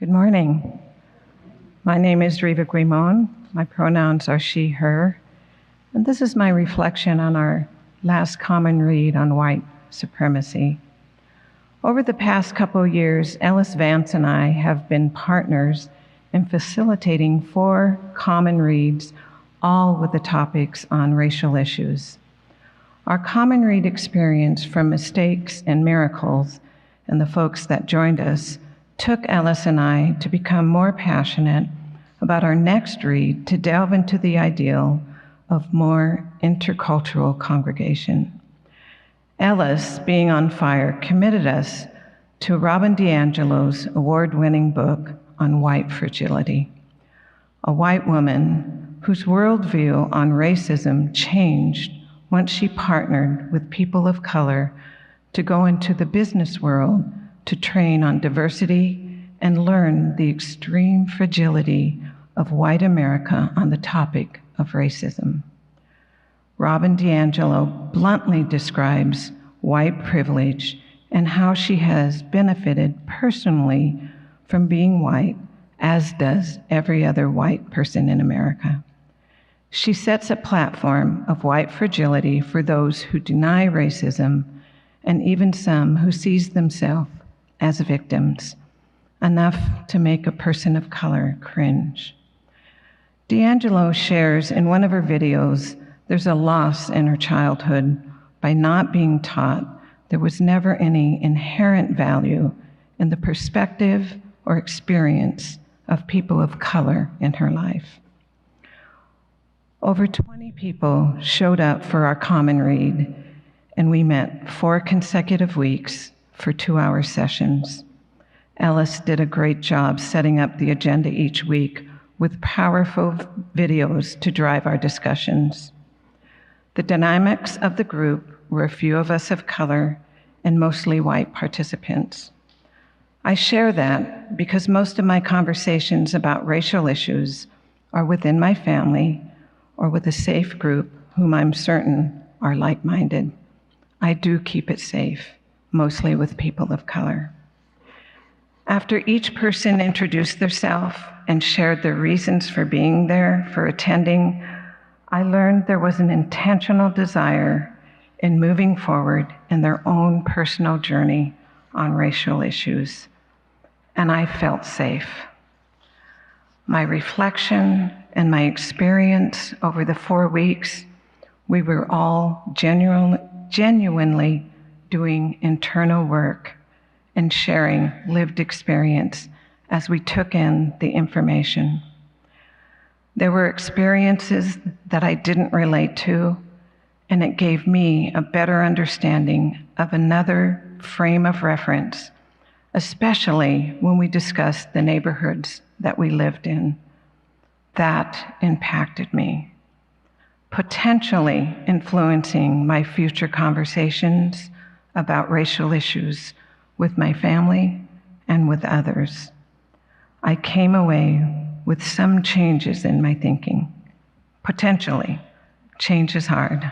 Good morning. My name is Riva Guimon. My pronouns are she, her. And this is my reflection on our last common read on white supremacy. Over the past couple of years, Ellis Vance and I have been partners in facilitating 4 common reads, all with the topics on racial issues. Our common read experience from Mistakes and Miracles and the folks that joined us took Ellis and I to become more passionate about our next read to delve into the ideal of more intercultural congregation. Ellis, being on fire, committed us to Robin DiAngelo's award-winning book on white fragility, a white woman whose worldview on racism changed once she partnered with people of color to go into the business world to train on diversity and learn the extreme fragility of white America on the topic of racism. Robin DiAngelo bluntly describes white privilege and how she has benefited personally from being white, as does every other white person in America. She sets a platform of white fragility for those who deny racism and even some who sees themselves as victims, enough to make a person of color cringe. DiAngelo shares in one of her videos there's a loss in her childhood by not being taught there was never any inherent value in the perspective or experience of people of color in her life. Over 20 people showed up for our common read, and we met 4 consecutive weeks for 2-hour sessions. Ellis did a great job setting up the agenda each week with powerful videos to drive our discussions. The dynamics of the group were a few of us of color and mostly white participants. I share that because most of my conversations about racial issues are within my family or with a safe group whom I'm certain are like-minded. I do keep it safe, mostly with people of color. After each person introduced themselves and shared their reasons for being there, for attending, I learned there was an intentional desire in moving forward in their own personal journey on racial issues, and I felt safe. My reflection and my experience over the 4 weeks, we were all genuinely doing internal work and sharing lived experience as we took in the information. There were experiences that I didn't relate to, and it gave me a better understanding of another frame of reference, especially when we discussed the neighborhoods that we lived in. That impacted me, potentially influencing my future conversations about racial issues with my family and with others. I came away with some changes in my thinking. Potentially, change is hard.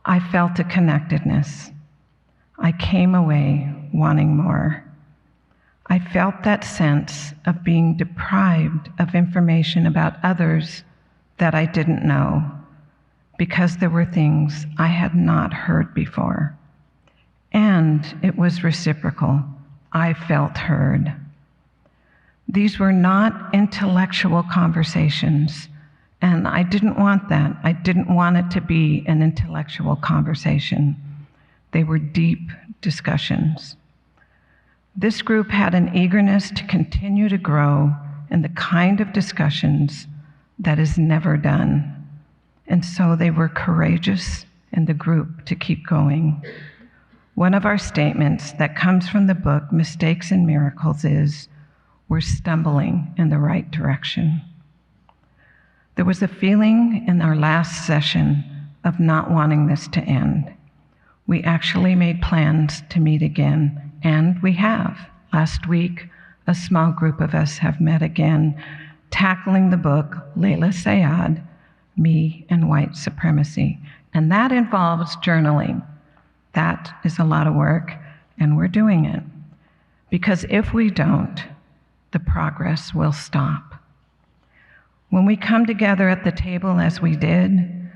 I felt a connectedness. I came away wanting more. I felt that sense of being deprived of information about others that I didn't know because there were things I had not heard before. And it was reciprocal. I felt heard. These were not intellectual conversations, and I didn't want that. I didn't want it to be an intellectual conversation. They were deep discussions. This group had an eagerness to continue to grow in the kind of discussions that is never done. And so they were courageous in the group to keep going. One of our statements that comes from the book, Mistakes and Miracles, is, we're stumbling in the right direction. There was a feeling in our last session of not wanting this to end. We actually made plans to meet again, and we have. Last week, a small group of us have met again, tackling the book, Layla Sayad, Me and White Supremacy. And that involves journaling. That is a lot of work, and we're doing it. Because if we don't, the progress will stop. When we come together at the table as we did,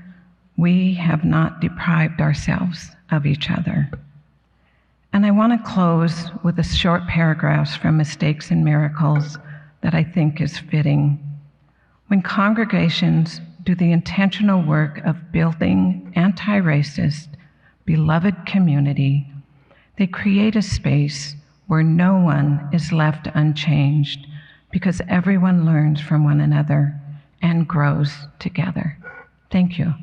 we have not deprived ourselves of each other. And I want to close with a short paragraph from Mistakes and Miracles that I think is fitting. When congregations do the intentional work of building anti-racist, beloved community, they create a space where no one is left unchanged because everyone learns from one another and grows together. Thank you.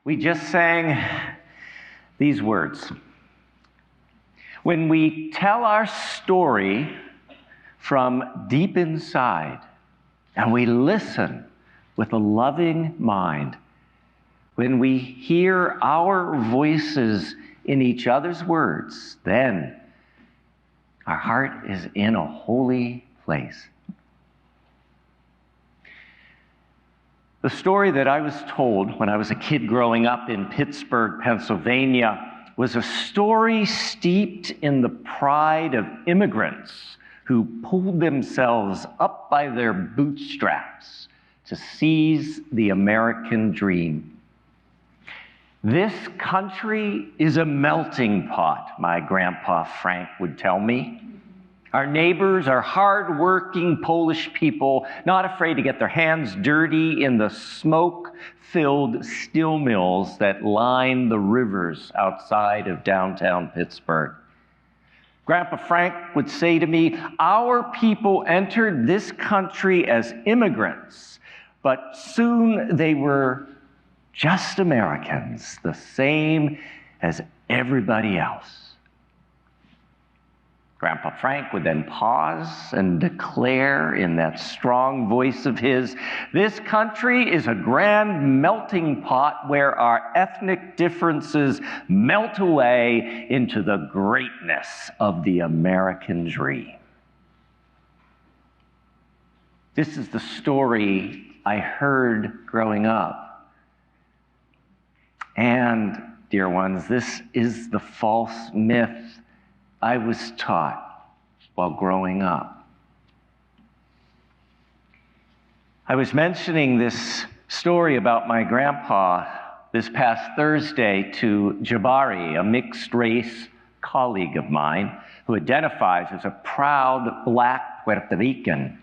We just sang these words. When we tell our story from deep inside and we listen with a loving mind, when we hear our voices in each other's words, then our heart is in a holy place. The story that I was told when I was a kid growing up in Pittsburgh, Pennsylvania, was a story steeped in the pride of immigrants who pulled themselves up by their bootstraps to seize the American dream. This country is a melting pot, my grandpa Frank would tell me. Our neighbors are hard-working Polish people, not afraid to get their hands dirty in the smoke-filled steel mills that line the rivers outside of downtown Pittsburgh. Grandpa Frank would say to me, our people entered this country as immigrants, but soon they were just Americans, the same as everybody else. Grandpa Frank would then pause and declare in that strong voice of his, this country is a grand melting pot where our ethnic differences melt away into the greatness of the American dream. This is the story I heard growing up. And, dear ones, this is the false myth I was taught while growing up. I was mentioning this story about my grandpa this past Thursday to Jabari, a mixed-race colleague of mine who identifies as a proud Black Puerto Rican.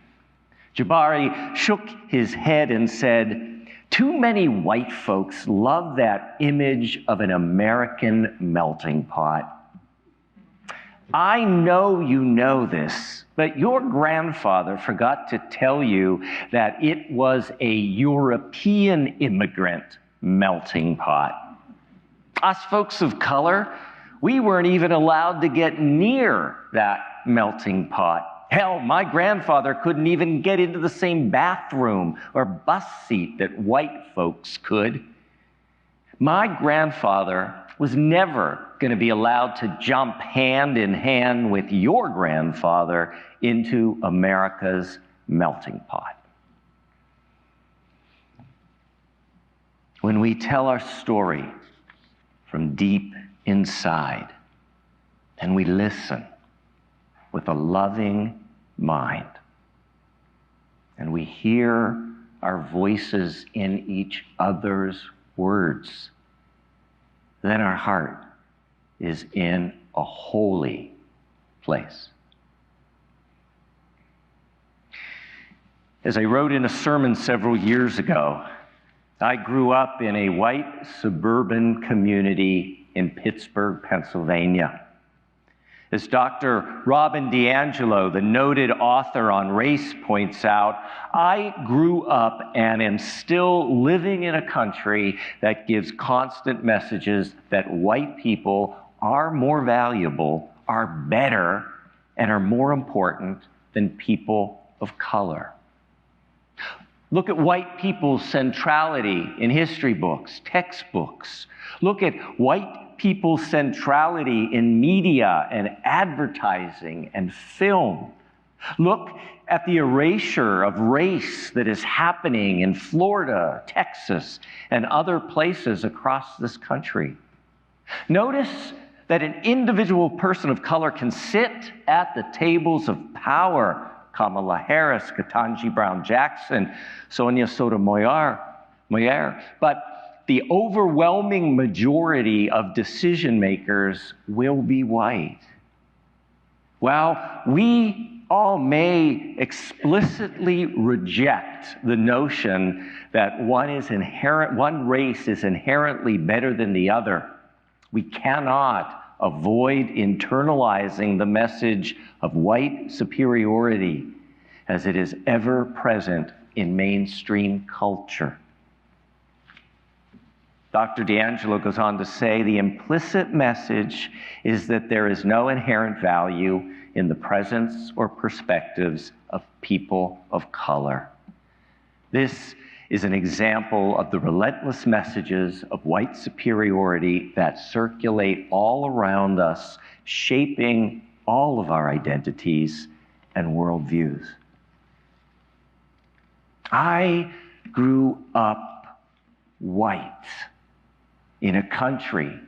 Jabari shook his head and said, too many white folks love that image of an American melting pot. I know you know this, but your grandfather forgot to tell you that it was a European immigrant melting pot. Us folks of color, we weren't even allowed to get near that melting pot. Hell, my grandfather couldn't even get into the same bathroom or bus seat that white folks could. My grandfather was never going to be allowed to jump hand in hand with your grandfather into America's melting pot. When we tell our story from deep inside and we listen with a loving mind and we hear our voices in each other's words, then our heart is in a holy place. As I wrote in a sermon several years ago, I grew up in a white suburban community in Pittsburgh, Pennsylvania. As Dr. Robin DiAngelo, the noted author on race, points out, I grew up and am still living in a country that gives constant messages that white people are more valuable, are better, and are more important than people of color. Look at white people's centrality in history books, textbooks. Look at white people's centrality in media and advertising and film. Look at the erasure of race that is happening in Florida, Texas, and other places across this country. Notice that an individual person of color can sit at the tables of power. Kamala Harris, Ketanji Brown Jackson, Sonia Sotomayor. But the overwhelming majority of decision makers will be white. While we all may explicitly reject the notion that one race is inherently better than the other, we cannot avoid internalizing the message of white superiority as it is ever present in mainstream culture. Dr. D'Angelo goes on to say, the implicit message is that there is no inherent value in the presence or perspectives of people of color. This is an example of the relentless messages of white superiority that circulate all around us, shaping all of our identities and worldviews. I grew up white in a country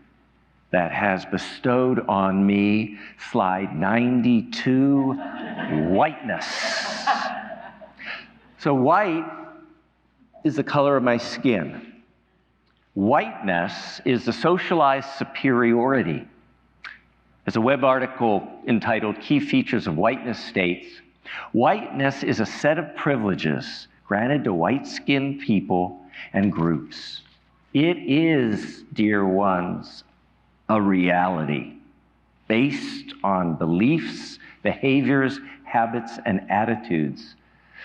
that has bestowed on me, slide 92, whiteness. So white is the color of my skin. Whiteness is the socialized superiority. As a web article entitled Key Features of Whiteness states, whiteness is a set of privileges granted to white-skinned people and groups. It is, dear ones, a reality based on beliefs, behaviors, habits, and attitudes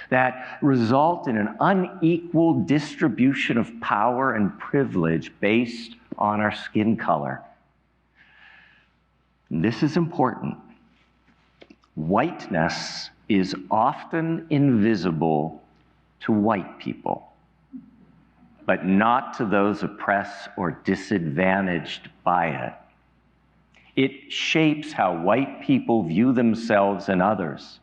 that result in an unequal distribution of power and privilege based on our skin color. And this is important. Whiteness is often invisible to white people, but not to those oppressed or disadvantaged by it. It shapes how white people view themselves and others,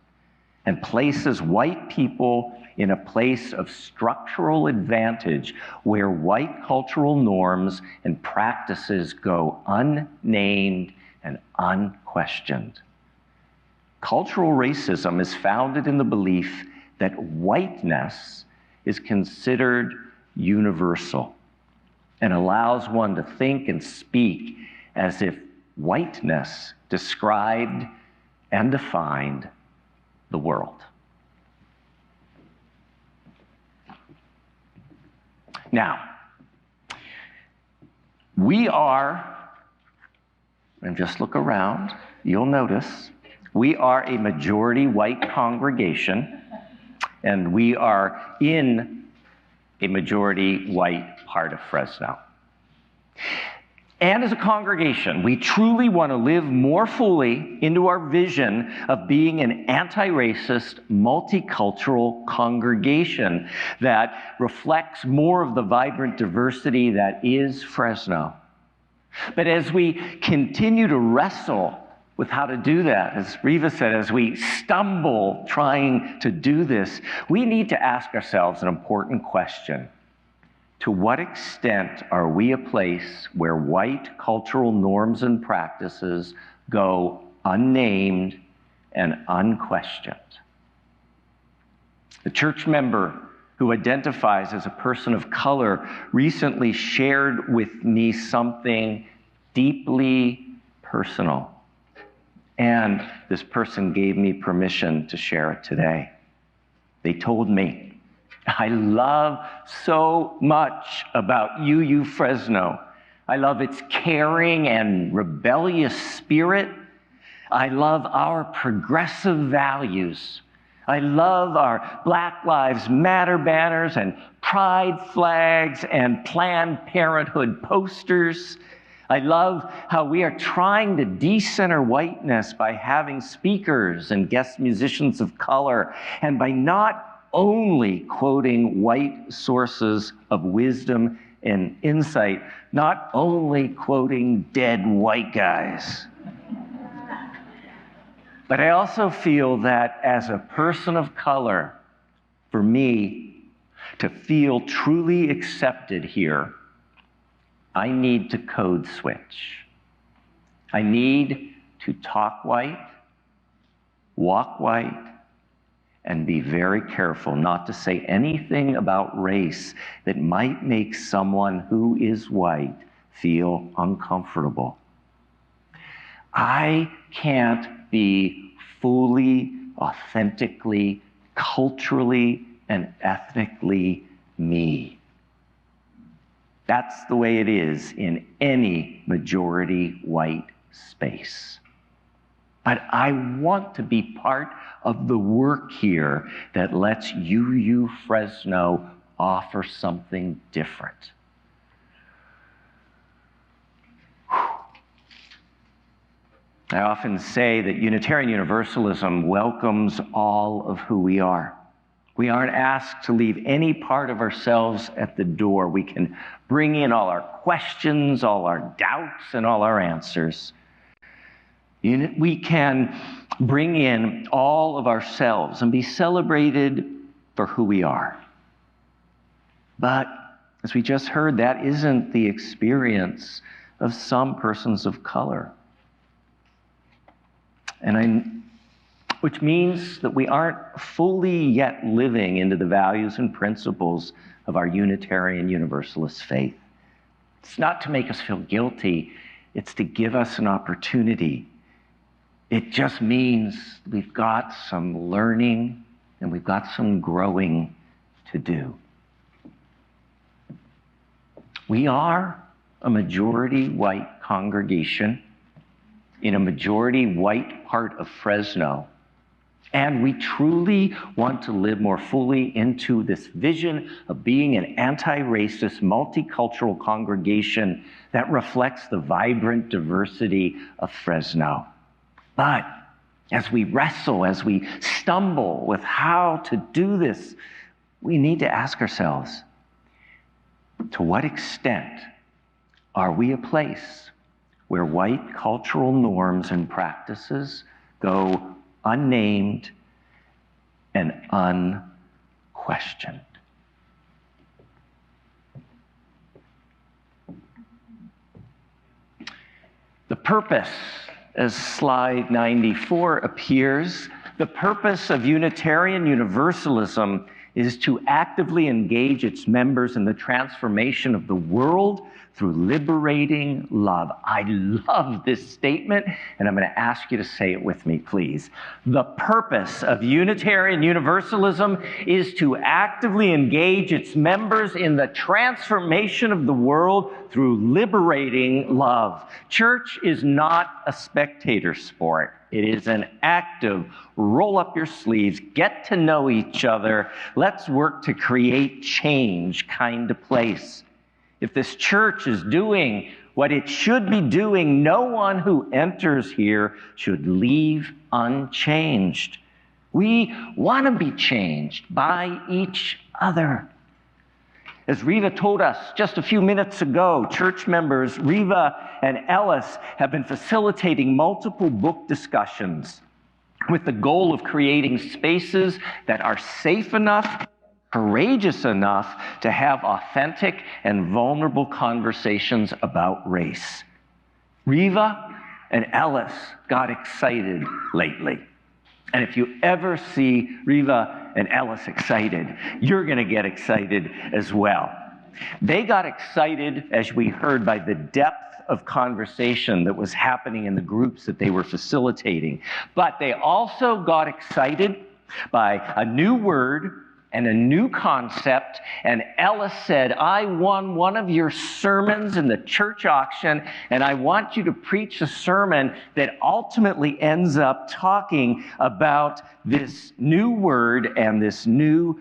and places white people in a place of structural advantage where white cultural norms and practices go unnamed and unquestioned. Cultural racism is founded in the belief that whiteness is considered universal and allows one to think and speak as if whiteness described and defined the world. Now, we are, and just look around, you'll notice, we are a majority white congregation, and we are in a majority white part of Fresno. And as a congregation, we truly want to live more fully into our vision of being an anti-racist, multicultural congregation that reflects more of the vibrant diversity that is Fresno. But as we continue to wrestle with how to do that, as Riva said, as we stumble trying to do this, we need to ask ourselves an important question. To what extent are we a place where white cultural norms and practices go unnamed and unquestioned? The church member who identifies as a person of color recently shared with me something deeply personal. And this person gave me permission to share it today. They told me, I love so much about UU Fresno. I love its caring and rebellious spirit. I love our progressive values. I love our Black Lives Matter banners and pride flags and Planned Parenthood posters. I love how we are trying to decenter whiteness by having speakers and guest musicians of color, and by not only quoting white sources of wisdom and insight, not only quoting dead white guys. But I also feel that as a person of color, for me to feel truly accepted here, I need to code switch. I need to talk white, walk white, and be very careful not to say anything about race that might make someone who is white feel uncomfortable. I can't be fully, authentically, culturally, and ethnically me. That's the way it is in any majority white space. But I want to be part of the work here that lets UU Fresno offer something different. I often say that Unitarian Universalism welcomes all of who we are. We aren't asked to leave any part of ourselves at the door. We can bring in all our questions, all our doubts, and all our answers. We can bring in all of ourselves and be celebrated for who we are. But as we just heard, that isn't the experience of some persons of color. Which means that we aren't fully yet living into the values and principles of our Unitarian Universalist faith. It's not to make us feel guilty, it's to give us an opportunity. It just means we've got some learning and we've got some growing to do. We are a majority white congregation in a majority white part of Fresno. And we truly want to live more fully into this vision of being an anti-racist, multicultural congregation that reflects the vibrant diversity of Fresno. But as we wrestle, as we stumble with how to do this, we need to ask ourselves, to what extent are we a place where white cultural norms and practices go unnamed and unquestioned? The purpose, as slide 94 appears, the purpose of Unitarian Universalism is to actively engage its members in the transformation of the world through liberating love. I love this statement, and I'm going to ask you to say it with me, please. The purpose of Unitarian Universalism is to actively engage its members in the transformation of the world through liberating love. Church is not a spectator sport. It is an active, roll up your sleeves, get to know each other, let's work to create change kind of place. If this church is doing what it should be doing, no one who enters here should leave unchanged. We want to be changed by each other. As Riva told us just a few minutes ago, church members Riva and Ellis have been facilitating multiple book discussions with the goal of creating spaces that are safe enough, courageous enough to have authentic and vulnerable conversations about race. Riva and Ellis got excited lately. And if you ever see Riva and Ellis excited, you're going to get excited as well. They got excited, as we heard, by the depth of conversation that was happening in the groups that they were facilitating. But they also got excited by a new word and a new concept, and Ellis said, I won one of your sermons in the church auction, and I want you to preach a sermon that ultimately ends up talking about this new word and this new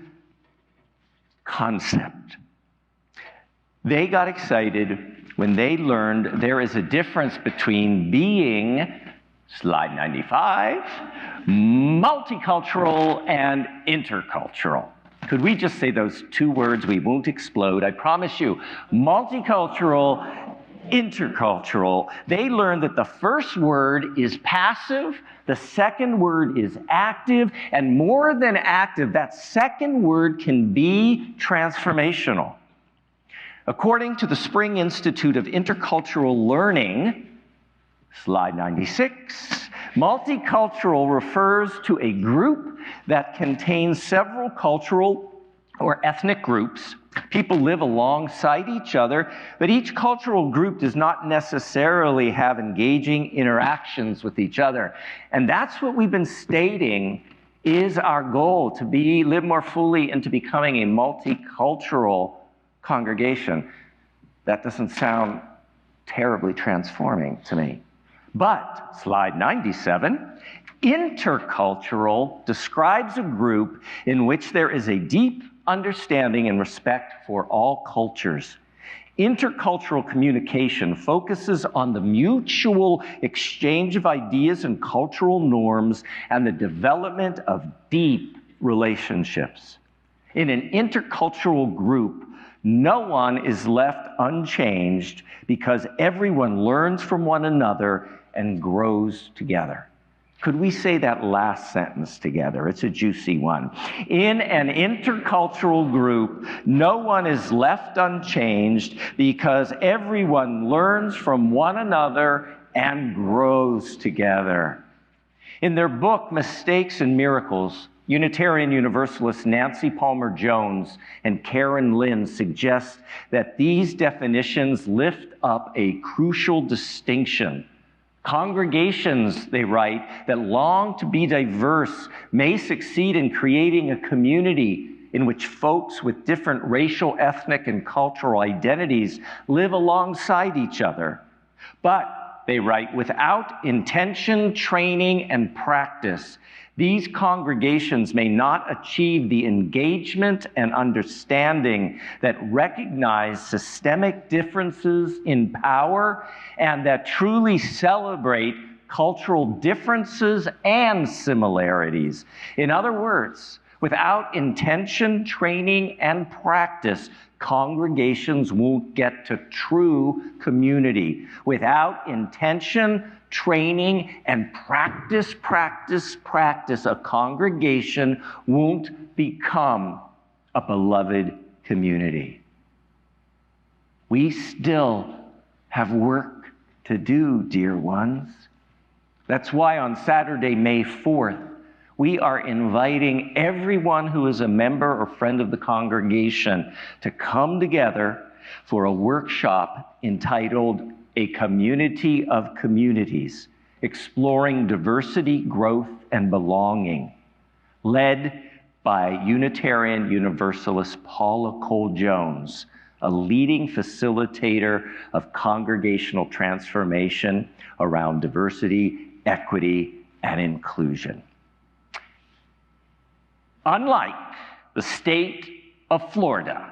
concept. They got excited when they learned there is a difference between being, slide 95, multicultural and intercultural. Could we just say those two words? We won't explode, I promise you. Multicultural, intercultural. They learned that the first word is passive, the second word is active, and more than active, that second word can be transformational. According to the Spring Institute of Intercultural Learning, Slide 96. Multicultural refers to a group that contains several cultural or ethnic groups. People live alongside each other, but each cultural group does not necessarily have engaging interactions with each other. And that's what we've been stating is our goal, to live more fully into becoming a multicultural congregation. That doesn't sound terribly transforming to me. But, slide 97, intercultural describes a group in which there is a deep understanding and respect for all cultures. Intercultural communication focuses on the mutual exchange of ideas and cultural norms and the development of deep relationships. In an intercultural group, no one is left unchanged because everyone learns from one another and grows together. Could we say that last sentence together? It's a juicy one. In an intercultural group, no one is left unchanged because everyone learns from one another and grows together. In their book, Mistakes and Miracles, Unitarian Universalist Nancy Palmer Jones and Karen Lynn suggest that these definitions lift up a crucial distinction. Congregations, they write, that long to be diverse may succeed in creating a community in which folks with different racial, ethnic, and cultural identities live alongside each other. But, they write, without intention, training, and practice, these congregations may not achieve the engagement and understanding that recognize systemic differences in power and that truly celebrate cultural differences and similarities. In other words, without intention, training, and practice, congregations won't get to true community. Without intention, training, and practice, a congregation won't become a beloved community. We still have work to do, dear ones. That's why on Saturday, May 4th, we are inviting everyone who is a member or friend of the congregation to come together for a workshop entitled A Community of Communities, Exploring Diversity, Growth, and Belonging, led by Unitarian Universalist Paula Cole-Jones, a leading facilitator of congregational transformation around diversity, equity, and inclusion. Unlike the state of Florida,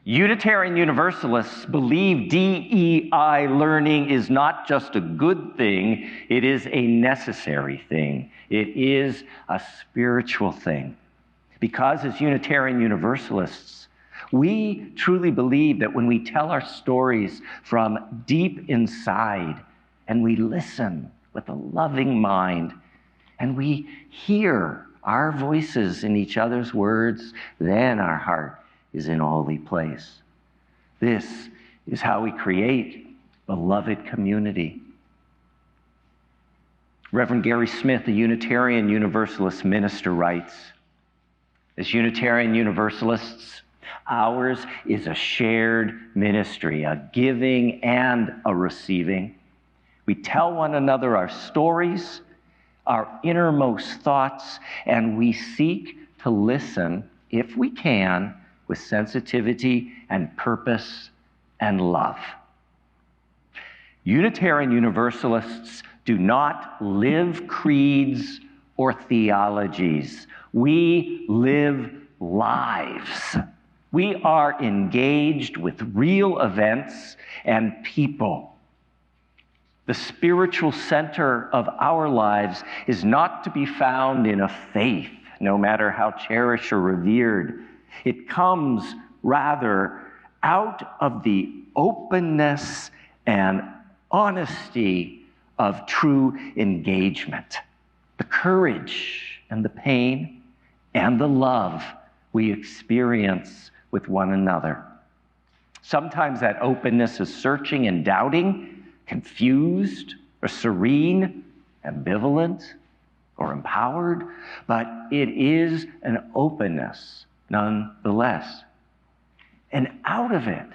Unitarian Universalists believe DEI learning is not just a good thing, it is a necessary thing. It is a spiritual thing. Because as Unitarian Universalists, we truly believe that when we tell our stories from deep inside and we listen with a loving mind and we hear our voices in each other's words, then our heart is in a holy place. This is how we create beloved community. Reverend Gary Smith, a Unitarian Universalist minister, writes, as Unitarian Universalists, ours is a shared ministry, a giving and a receiving. We tell one another our stories, our innermost thoughts, and we seek to listen, if we can, with sensitivity and purpose and love. Unitarian Universalists do not live creeds or theologies. We live lives. We are engaged with real events and people. The spiritual center of our lives is not to be found in a faith, no matter how cherished or revered. It comes, rather, out of the openness and honesty of true engagement, the courage and the pain and the love we experience with one another. Sometimes that openness is searching and doubting, confused or serene, ambivalent, or empowered, but it is an openness nonetheless. And out of it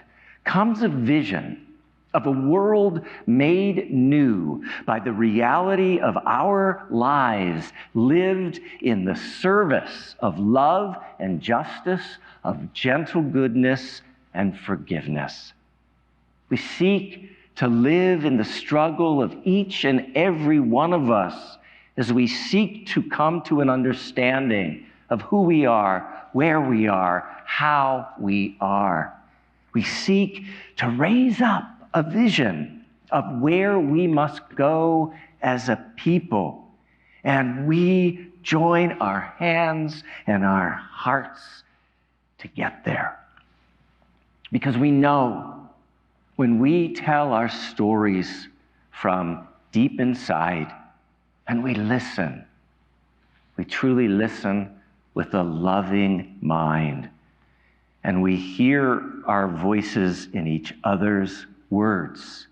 comes a vision of a world made new by the reality of our lives lived in the service of love and justice, of gentle goodness and forgiveness. We seek to live in the struggle of each and every one of us as we seek to come to an understanding of who we are, where we are, how we are. We seek to raise up a vision of where we must go as a people. And we join our hands and our hearts to get there. Because we know when we tell our stories from deep inside and we listen, we truly listen with a loving mind, and we hear our voices in each other's words,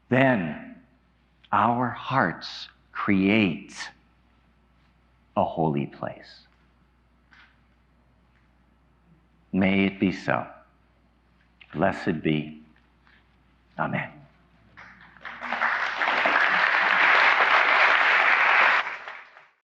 then our hearts create a holy place. May it be so. Blessed be. Amen.